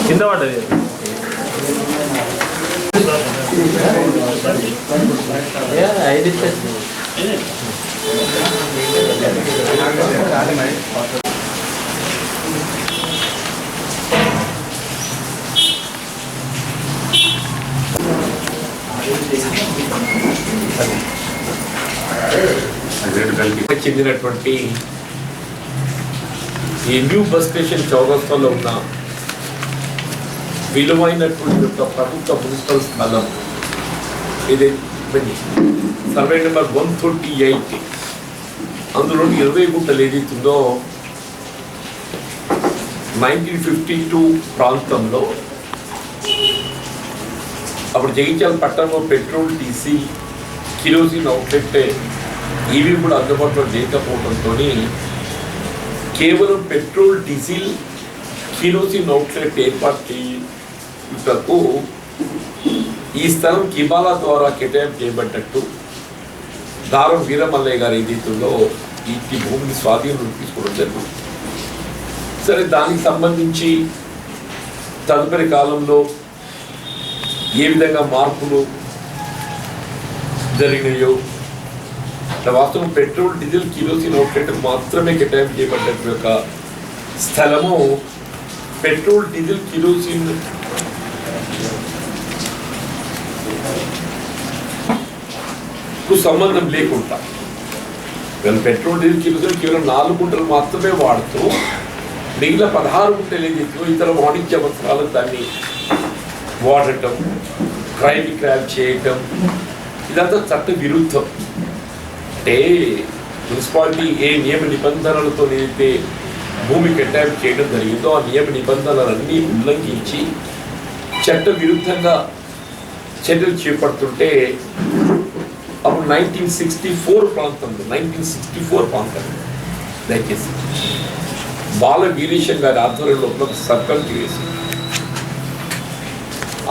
కింద పడ్డది. చెందినటువంటి ఈ న్యూ బస్ స్టేషన్ చౌరస్తాలో ఉన్న విలువైనటువంటి యొక్క ప్రభుత్వ మున్సిపల్ స్థలం ఇది సర్వే నెంబర్ 138. అందులో 20 గుంటలు ఏదైతుందో 1952 ప్రాంతంలో అప్పుడు జగిత్యాల పట్టణంలో పెట్రోల్, డీజిల్, కిరోసిన్ అవుట్లెట్ ఇవి కూడా అందుబాటులో లేకపోవడంతో కేవలం పెట్రోల్, డీజిల్, కిరోసిన్ అవుట్లెట్ ఏర్పాటు చేయుటకు ఈ స్థలం కిబాలా ద్వారా కేటాయింపు చేయబడ్డట్టు దారం వీరమల్లయ్య గారి ఏదైతుందో ఈ భూమిని స్వాధీనం తీసుకోవడం జరిగింది. సరే, దానికి సంబంధించి తదుపరి కాలంలో ఏ విధంగా మార్పులు జరిగినాయో, వాస్తవం పెట్రోల్, డీజిల్, కిరోసిన్ అవుట్లెట్ మాత్రమే కేటాయింపు చేయబడ్డ యొక్క స్థలము పెట్రోల్, డీజిల్, కిరోసిన్ కు సంబంధం లేకుండా పెట్రోల్, డీజిల్, కిరోసిన్ కేవలం 4 గుంటలు మాత్రమే వాడుతూ మిగిలిన 16 గుంటలు ఏదైతే ఇతర వాణిజ్య అవసరాలకు దాన్ని వాడటం, క్రయ విక్రయాలు చేయటం ఇదంతా చట్ట విరుద్ధం. అంటే మున్సిపాలిటీ ఏ నియమ నిబంధనలతో ఏదైతే భూమి కేటాయింపు చేయడం జరిగిందో ఆ నియమ నిబంధనలన్నీ ఉల్లంఘించి చట్ట విరుద్ధంగా చర్యలు చేపడుతుంటే అప్పుడు 1964 ప్రాంతంలో దయచేసి బాల వీరేశం గారి ఆధ్వర్యంలో ఒక సబ్ కమిటీ వేసి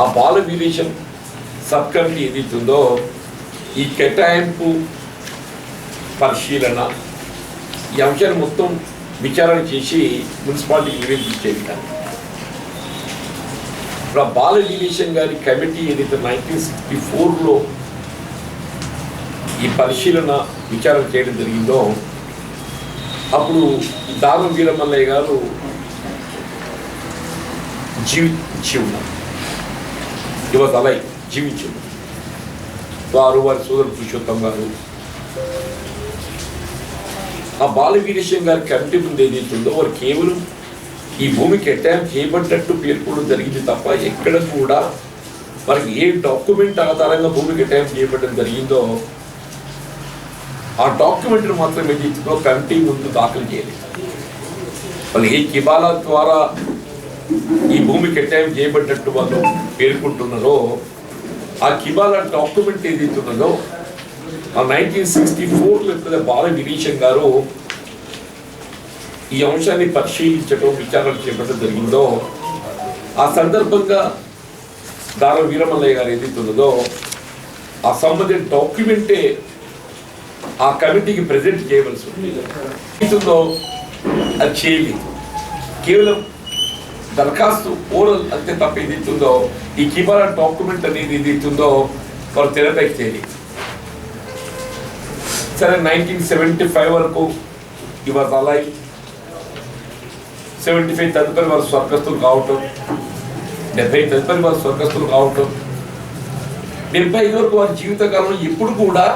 ఆ బాల వీరేశం సబ్ కమిటీ ఏదైతుందో ఈ కేటాయింపు పరిశీలన ఈ అంశాన్ని మొత్తం విచారణ చేసి మున్సిపాలిటీకి నివేదించేది. ఇప్పుడు ఆ బాల వీరేశం గారి కమిటీ ఏదైతే 1964లో ఈ పరిశీలన విచారణ చేయడం జరిగిందో అప్పుడు దారం వీరమల్లయ్య గారు జీవించి ఉన్నారు. అలా జీవించి ఉన్నారు. వారి సోదరు పురుషోత్తం గారు ఆ బాల వీరేశం గారి కమిటీ ముందు ఏదైతుందో వారు కేవలం ఈ భూమి కేటాయింపు చేయబడ్డట్టు పేర్కొనడం జరిగింది తప్ప ఎక్కడ కూడా వారికి ఏ డాక్యుమెంట్ ఆధారంగా భూమి కేటాయింపు చేయబడడం జరిగిందో ఆ డాక్యుమెంట్ను మాత్రం ఏదైతుందో కమిటీ ముందు దాఖలు చేయలేదు. వాళ్ళు ఏ కిబాలా ద్వారా ఈ భూమి కేటాయింపు చేయబడ్డట్టు వాళ్ళు పేర్కొంటున్నారో ఆ కిబాలా డాక్యుమెంట్ ఏదైతున్నదో ఆ 1964లో బాల వీరేశం గారు ఈ అంశాన్ని పరిశీలించడం, విచారణ చేపట్టడం జరిగిందో ఆ సందర్భంగా దారం వీరమల్లయ్య గారు ఏదైతున్నదో ఆ సంబంధించిన డాక్యుమెంటే ఆ కమిటీకి ప్రజెంట్ చేయవలసి ఉంటుందో అది చేయలేదు. కేవలం దరఖాస్తు ఓరల్ అంతే తప్ప ఏదైతుందో ఈ కిబాలా డాక్యుమెంట్ అనేది ఏదైతుందో వారు తెరపైకి చేయలేదు. సరే, 1975 వరకు ఇవాళ అలా 75 తదుపరి వారు స్వర్గస్థులు కావటం, 70 తదుపరి వారు స్వర్గస్థులు కావటం, 75 వరకు వారి జీవితకాలంలో ఎప్పుడు కూడా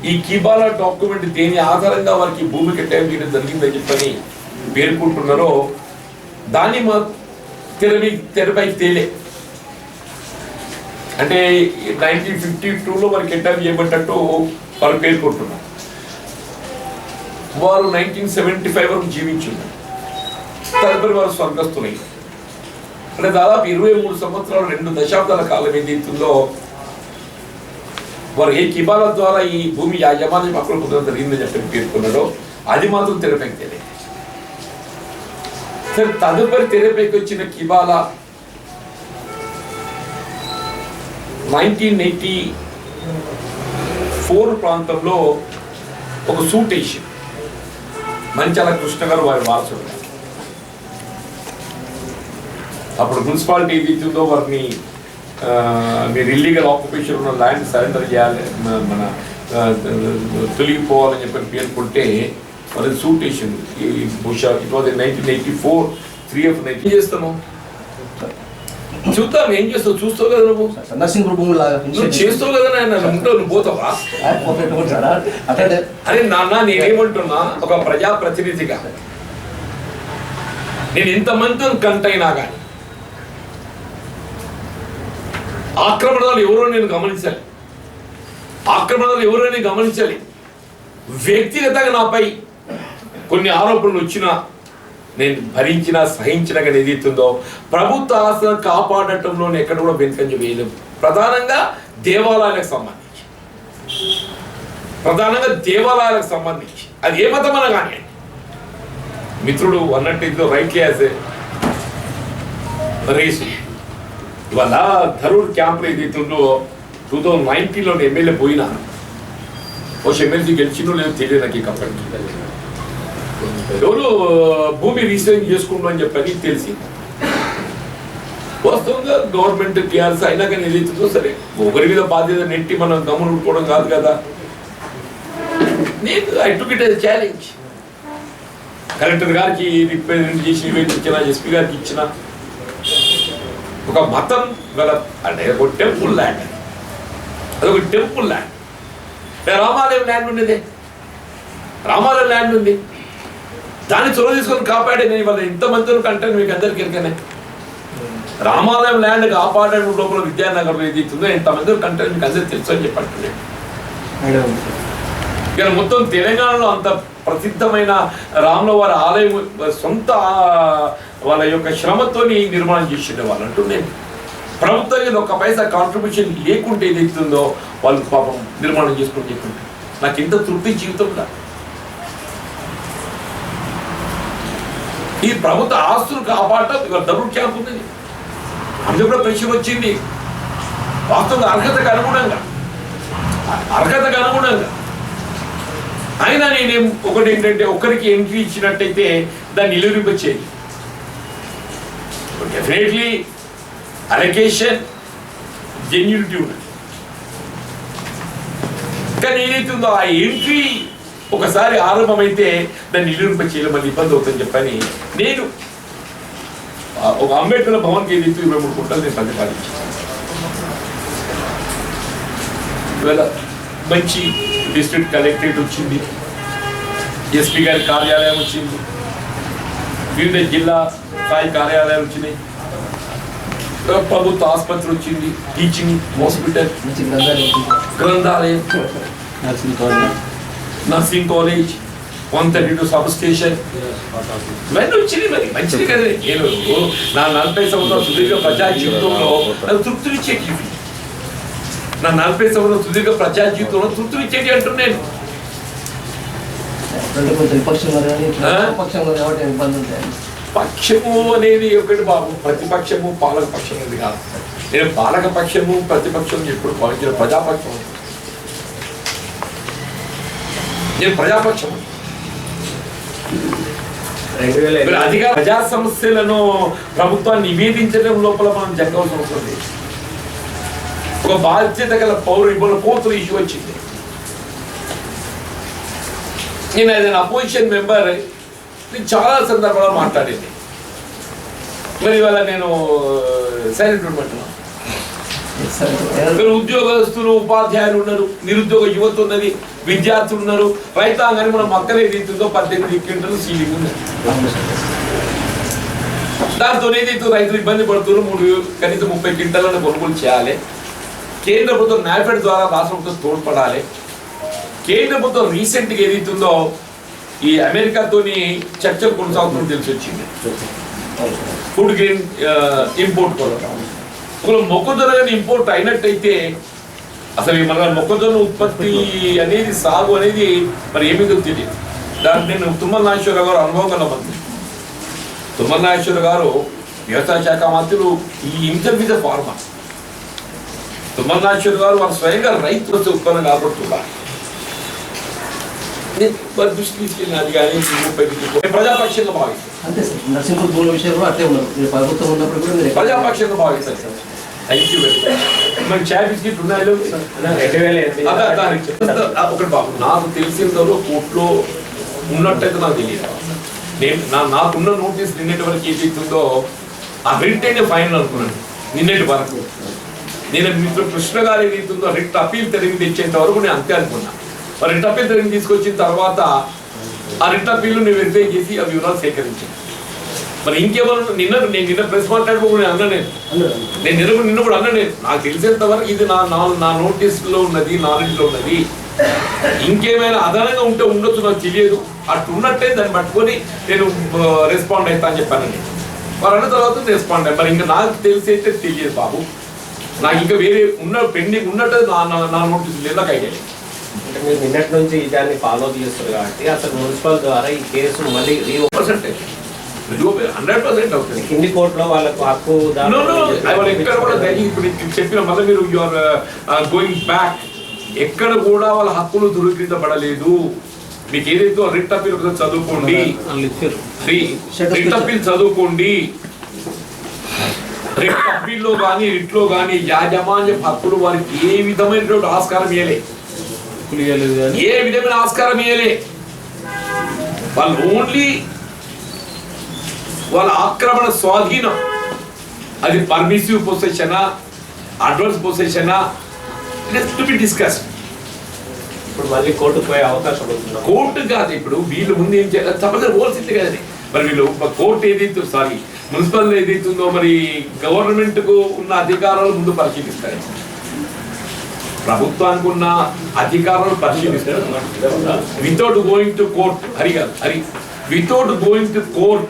ఈ కిబాలా డాక్యుమెంట్ దేని ఆధారంగా వారికి భూమి కేటాయింపు చేయడం జరిగిందని చెప్పని పేర్కొంటున్నారో దాన్ని మా తెరపైకి తేలే. అంటే 1952లో వారికి కేటాయింపు చేయబడ్డట్టు వారు పేర్కొంటున్నారు. వారు 1975 వరకు జీవించున్నారు. తదుపరి వారు స్వర్గస్థులై అంటే దాదాపు 23 సంవత్సరాలు 2 దశాబ్దాల కాలం ఏదైతుందో వారు ఏ కిబాలా ద్వారా ఈ భూమి యాజమాన్యం హక్కులు పొందడం జరిగిందని చెప్పి పేర్కొన్నారో అది మాత్రం తెరపైకి తెలియదు. సరే, తదుపరి తెరపైకి వచ్చిన కిబాలా 1984 ప్రాంతంలో ఒక సూట్ వేసి మంచాల కృష్ణ గారు వారి వారసుడు. అప్పుడు మున్సిపాలిటీ ఏదైతుందో వారిని మీరు ఇల్లీగల్ ఆక్యుపేషన్ ఉన్న ల్యాండ్ సరెండర్ చేయాలి, మన తొలగిపోవాలని చెప్పి పేర్కొంటే వాళ్ళని సూట్ వేసింది. బహుశా ఇట్ వాజ్ 1984 3 of 19 చేస్తాను. చూద్దాం ఏం చేస్తావు, చూస్తావు కదా నువ్వు చేస్తావు కదా నాయన, ఉంటావు నువ్వు పోతావా? అరే నాన్న నేనేమంటున్నా, ఒక ప్రజాప్రతినిధిగా నేను ఇంతమందితో కంటైనా కానీ ఆక్రమణలు ఎవరో నేను గమనించాలి, ఆక్రమణలు ఎవరో నేను గమనించాలి. వ్యక్తిగతంగా నాపై కొన్ని ఆరోపణలు వచ్చినా నేను భరించిన సహించిన కానీ ఏదైతుందో ప్రభుత్వ ఆస్తులను కాపాడటంలో ఎక్కడ కూడా వెనుకంజ వేయలేము. ప్రధానంగా దేవాలయాలకు సంబంధించి అది ఏ మతమన్నా కానీ మిత్రుడు అన్నట్టు రైట్లీ యాజ్ రేసు ఇవాళ ధరూర్ క్యాంప్లో ఏదైతుందో 2019లో ఎమ్మెల్యే పోయినా బహుశా ఎమ్మెల్సీ గెలిచినో లేదో తెలియదు నాకు. అప్పటికి ఎవరు భూమి రిజిస్ట్రేషన్ చేసుకుంటామని చెప్పని తెలిసి వాస్తవంగా గవర్నమెంట్ టీఆర్ఎస్ అయినా కానీ ఏదైతుందో సరే ఒకరి మీద బాధ్యత నెట్టి మనం గమనం ఉండుకోవడం కాదు కదా. నేను I took it as challenge. Collector గారికి రిప్రజెంట్ చేసి ఇచ్చిన, ఎస్పీ గారికి ఇచ్చిన ఒక మతం గల అంటే ఒక టెంపుల్ ల్యాండ్, అదొక టెంపుల్ ల్యాండ్. రామాలయం ల్యాండ్ ఉండేది, రామాలయం ల్యాండ్ ఉంది, దాన్ని చొరవ తీసుకొని కాపాడే నేను ఇవాళ ఇంతమంది కంటే మీకు అందరికీ ఎరికనే. రామాలయం ల్యాండ్ కాపాడడం లోపల విద్యానగర్లో ఏదైతుందో ఎంతమంది కంటే మీకు అందరికీ తెలుసు అని చెప్పంటున్నాను. ఇక్కడ మొత్తం తెలంగాణలో అంత ప్రసిద్ధమైన రాముల వారి ఆలయం సొంత వాళ్ళ యొక్క శ్రమతో నిర్మాణం చేసిండే వాళ్ళు అంటున్నాను. ప్రభుత్వం ఒక పైసా కాంట్రిబ్యూషన్ లేకుంటే ఏదైతుందో వాళ్ళు పాపం నిర్మాణం చేసుకుని చెప్పుకుంటారు. నాకు ఇంత తృప్తి జీవితంలో ఈ ప్రభుత్వ ఆస్తులు కాపాడటం ఇవాళ డబుల్ క్యాంప్ ఉంది, అందులో కూడా ప్రెషర్ వచ్చింది. వాస్తవంగా అర్హతకు అనుగుణంగా అయినా నేనేం ఒకటి ఏంటంటే ఒకరికి ఎంట్రీ ఇచ్చినట్టయితే దాన్ని నిలువరింపచేయాలి. డెఫినెట్లీ అలొకేషన్ జెన్యూనిటీ ఉన్నది, కానీ ఏదైతుందో ఆ ఎంట్రీ ఒకసారి ఆరంభమైతే దాన్ని నిలువరింప చేయడం మళ్ళీ ఇబ్బంది అవుతుందని చెప్పని నేను ఒక అంబేద్కర్ భవన్కి ఏదైతే 23 కోట్లు నేను ప్రతిపాదించాను. ఇవాళ మంచి డిస్ట్రిక్ట్ కలెక్టరేట్ వచ్చింది, ఎస్పీ గారి కార్యాలయం వచ్చింది, వివిధ జిల్లా స్థాయి కార్యాలయాలు వచ్చినాయి, ప్రభుత్వ ఆసుపత్రి వచ్చింది, టీచింగ్ హాస్పిటల్, గ్రంథాలయం, నర్సింగ్ కాలేజ్, 132 సబ్ స్టేషన్ ఇవన్నీ వచ్చినాయి. మరి మంచిది కదా. నేను నా 40 సంవత్సరాల సుదీర్ఘ ప్రజా జీవితంలో నాకు తృప్తినిచ్చేటి, నా 40 సంవత్సరాల సుదీర్ఘ ప్రజా జీవితంలో తృప్తినిచ్చేటి అంటున్నాను. పక్షము అనేది ఒకటి బాబు, ప్రతిపక్షము పాలక పక్షం అనేది కాదు. నేను పాలక పక్షము ప్రతిపక్షం ఎప్పుడు భావించిన ప్రజాపక్షం, నేను ప్రజాపక్షం. అధికార ప్రజా సమస్యలను ప్రభుత్వాన్ని నివేదించడం లోపల మనం జరగవలసిన అవసరం లేదు. ఒక బాధ్యత గల పౌరులు ఇవాళ కోతులు ఇష్యూ వచ్చింది. నేను ఏదైనా అపోజిషన్ మెంబర్ నేను చాలా సందర్భాల్లో మాట్లాడింది. మరి ఇవాళ నేను సైలెంట్ ఉండమంటున్నాను. ఉద్యోగస్తులు, ఉపాధ్యాయులు ఉన్నారు, నిరుద్యోగ యువత ఉన్నది, విద్యార్థులు ఉన్నారు, రైతాంగాన్ని మనం మక్కలే రీతితో 18 క్వింటలు సీలింగ్ ఉన్నది. దాంతో ఏదైతే రైతులు ఇబ్బంది పడుతున్నారు, కనీసం 30 క్వింటలను కొనుగోలు చేయాలి. కేంద్ర ప్రభుత్వం నాఫెడ్ ద్వారా రాష్ట్ర ప్రభుత్వం తోడ్పడాలి. కేంద్ర ప్రభుత్వం రీసెంట్గా ఏదైతుందో ఈ అమెరికాతోని చర్చలు కొనసాగుతున్నట్టు తెలిసి వచ్చింది. ఫుడ్ గ్రెయిన్ ఇంపోర్ట్ కొనడం, ఒకవేళ మొక్కజొన్న ఇంపోర్ట్ అయినట్టయితే అసలు మన మొక్కజొన్న ఉత్పత్తి అనేది, సాగు అనేది మరి ఏమిదో తెలియదు. దానికి నేను తుమ్మల నాగేశ్వరరావు గారు అనుభవం గల మంత్రి. తుమ్మల నాగేశ్వరరావు గారు వ్యవసాయ శాఖ మంత్రులు, ఈ ఇంటర్వ్యూ ఫార్మర్. తుమ్మల నాగేశ్వరరావు గారు వారు స్వయంగా రైతు ఉత్పన్నం కాబడుతున్నారు. మరి దృష్టి తీసుకెళ్ళిన అది కానీ ప్రజాపక్షంగా భావిస్తాను. అంతే సార్, నరసింహుడు భూముల విషయంలో అట్లే ఉన్నారు. మీరు ప్రభుత్వం ఉన్నప్పుడు కూడా మీరు ప్రజాపక్షంగా భావిస్తాను sir. Thank you very much. మరి చాయ్ బిస్కెట్ ఉన్నాయో ఒకటి బాబు, నాకు తెలిసినంతలో కోర్టులో ఉన్నట్టయితే నాకు తెలియదు. నాకున్న నోటీస్ నిన్నటి వరకు ఏదైతుందో ఆ రిట్ అయితే ఫైనల్ అనుకున్నాను. నిన్నటి వరకు నేను మిత్రుడు కృష్ణ గారు ఏదైతుందో రిట్ అప్పీల్ తిరిగి తెచ్చేంత వరకు నేను అంతే అనుకున్నా. మరి రిట్ అప్పీల్ తిరిగి తీసుకొచ్చిన తర్వాత ఆ రిట్ అప్పీల్ నేను వెరిఫై చేసి ఆ వివరాలు సేకరించాను. మరి ఇంకేమన్నా నిన్న ప్రెస్ మాట్లాడుకోకుండా నేను నిన్న కూడా అన్నలేదు. నాకు తెలిసేంత వరకు ఇది నా నోటీస్లో ఉన్నది, నాలెడ్జ్లో ఉన్నది. ఇంకేమైనా అదనంగా ఉంటే ఉండొచ్చు, నాకు తెలియదు. అట్లా ఉన్నట్టే దాన్ని పట్టుకొని నేను రెస్పాండ్ అవుతా అని చెప్పానండి. మరి అన్న తర్వాత రెస్పాండ్ అయ్యి మరి ఇంకా నాకు తెలిసి అయితే తెలియదు బాబు. నాకు ఇంకా వేరే పెండింగ్ ఉన్నట్టు నా నోటీస్ లేదు, నాకు ఐడియా లేదు. అంటే మీరు నిన్నటి నుంచి దాన్ని ఫాలో చేస్తారు కాబట్టి అసలు మున్సిపల్ ద్వారా ఈ కేసు మళ్ళీ 100% అవుతుంది. కింది కోర్టులో వాళ్ళకు హక్కు ఎక్కడ కూడా ఇప్పుడు చెప్పిన మళ్ళీ మీరు గోయింగ్ బ్యాక్, ఎక్కడ కూడా వాళ్ళ హక్కులు దురుకరించబడలేదు. మీకు ఏదైతే రిట్ అప్పీల్ చదువుకోండి, రిట్ అప్పీల్ చదువుకోండి. రిట్ అప్పీల్లో కానీ రిట్లో కానీ యాజమాన్య హక్కులు వారికి ఏ విధమైనటువంటి ఆస్కారం ఇవ్వలే, ఏ విధమైన ఆస్కారం ఇవ్వలే. వాళ్ళు ఓన్లీ వాళ్ళ ఆక్రమణ స్వాధీనం, అది పర్మిసివ్ పొసెషనా, అడ్వాన్స్ పొసెషనా, it is to be discussed. ఇప్పుడు మళ్ళీ కోర్టుకు పోయే అవకాశం ఉంటుంది. కోర్టు కాదు, ఇప్పుడు వీళ్ళు ముందు ఏం చేయాలి తప్పనిసరి పోల్సింది కదండి. మరి వీళ్ళు కోర్టు ఏదైతే మున్సిపల్ ఏదైతుందో మరి గవర్నమెంట్ కు ఉన్న అధికారాలు ముందు పరిశీలిస్తారు. ప్రభుత్వానికి ఉన్న అధికారాలు పరిశీలిస్తారు without going to court. Without going to court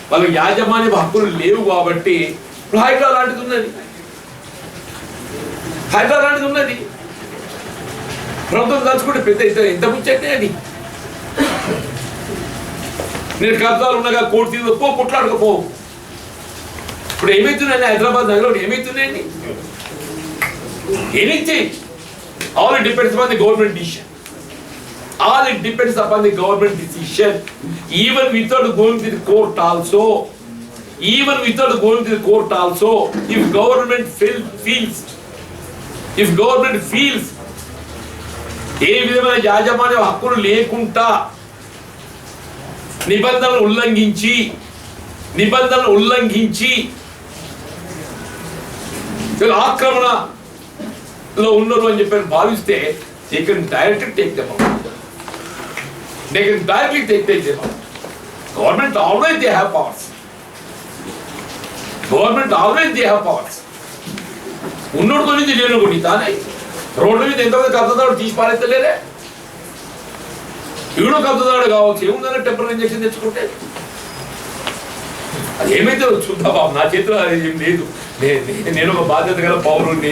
వాళ్ళకి యాజమాన్య హక్కులు లేవు కాబట్టి ఇప్పుడు హైడ్రా లాంటిది ఉన్నది. ప్రభుత్వం తలుచుకుంటే పెద్ద ఎంత ముచ్చటే అది. నేను కబ్జాలు ఉండగా కోర్టు తీసుకో కొట్లాడకపో. ఇప్పుడు ఏమైతున్నాయండి హైదరాబాద్ నగరంలో ఏమైతున్నాయండి? Anything, all it depends upon the government decision. All it depends upon the government decision. Even without going to the court also, if government feels ఏ విధమైన యాజమాన్య హక్కులు లేకుండా నిబంధనలు ఉల్లంఘించి ఆక్రమణలో ఉన్నారు అని చెప్పి భావిస్తే they can directly take them out. Government always they have powers. ఉన్నోడు కొన్ని లేను కొన్ని తానే రోడ్డు మీద ఎంతమంది కబ్జాదారుడు తీసి పారేస్తలేరే. ఈడో కబ్జాదారుడు కావచ్చు, ఏముందనే టెంపరీ ఇంజక్షన్ తెచ్చుకుంటే అది ఏమైతే చూద్దాం బాబు. నా చేతిలో ఏం లేదు. నేను ఒక బాధ్యత గల పౌరుడిని.